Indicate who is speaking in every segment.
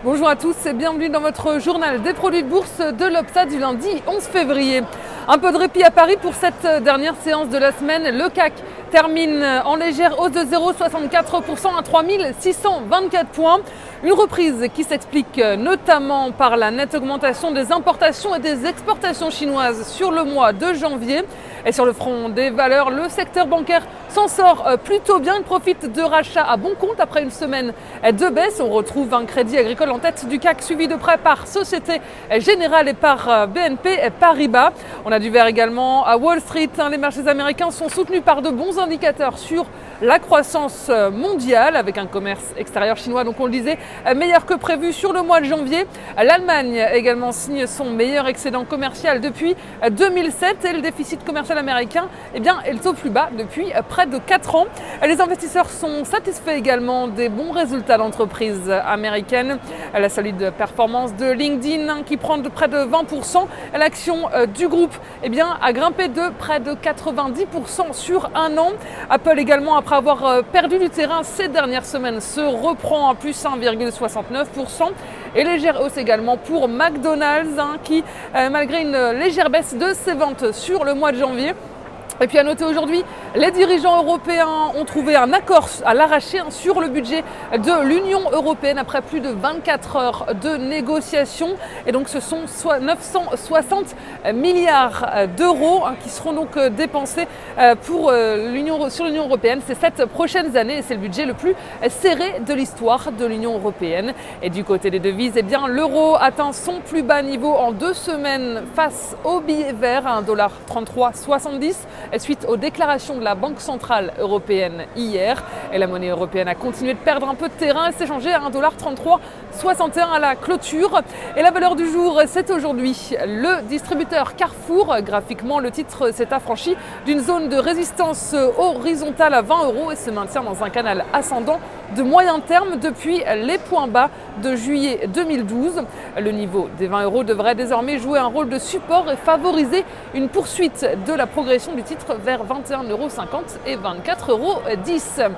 Speaker 1: Bonjour à tous et bienvenue dans votre journal des produits de bourse de l'Obsa du lundi 11 février. Un peu de répit à Paris pour cette dernière séance de la semaine. Le CAC termine en légère hausse de 0,64% à 3624 points. Une reprise qui s'explique notamment par la nette augmentation des importations et des exportations chinoises sur le mois de janvier. Et sur le front des valeurs, le secteur bancaire s'en sort plutôt bien. Il profite de rachats à bon compte après une semaine de baisse. On retrouve un Crédit Agricole en tête du CAC, suivi de près par Société Générale et par BNP Paribas. On a du vert également à Wall Street. Les marchés américains sont soutenus par de bons indicateurs sur la croissance mondiale, avec un commerce extérieur chinois, donc on le disait, meilleur que prévu sur le mois de janvier. L'Allemagne également signe son meilleur excédent commercial depuis 2007 et le déficit commercial américain est au plus bas depuis près de 4 ans. Les investisseurs sont satisfaits également des bons résultats d'entreprises américaines. La solide performance de LinkedIn qui prend de près de 20%. L'action du groupe a grimpé de près de 90% sur un an. Apple également, après avoir perdu du terrain ces dernières semaines, se reprend à plus 1,69%. Et légère hausse également pour McDonald's qui, malgré une légère baisse de ses ventes sur le mois de janvier. Et puis à noter aujourd'hui, les dirigeants européens ont trouvé un accord à l'arraché sur le budget de l'Union européenne après plus de 24 heures de négociations. Et donc ce sont 960 milliards d'euros qui seront donc dépensés sur l'Union européenne ces 7 prochaines années. Et c'est le budget le plus serré de l'histoire de l'Union européenne. Et du côté des devises, l'euro atteint son plus bas niveau en 2 semaines face au billet vert à 1,3370 $. Suite aux déclarations de la Banque centrale européenne hier. Et la monnaie européenne a continué de perdre un peu de terrain et s'échanger à 1,3361 $ à la clôture. Et la valeur du jour, c'est aujourd'hui le distributeur Carrefour. Graphiquement, le titre s'est affranchi d'une zone de résistance horizontale à 20 € et se maintient dans un canal ascendant de moyen terme depuis les points bas de juillet 2012. Le niveau des 20 € devrait désormais jouer un rôle de support et favoriser une poursuite de la progression du titre vers 21,50 € et 24,10 €.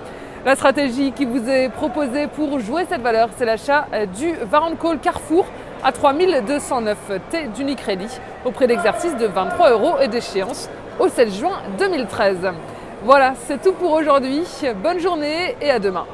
Speaker 1: La stratégie qui vous est proposée pour jouer cette valeur, c'est l'achat du Warrant Call Carrefour à 3209 T d'Unicredit au prix d'exercice de 23 € et d'échéance au 7 juin 2013. Voilà, c'est tout pour aujourd'hui. Bonne journée et à demain.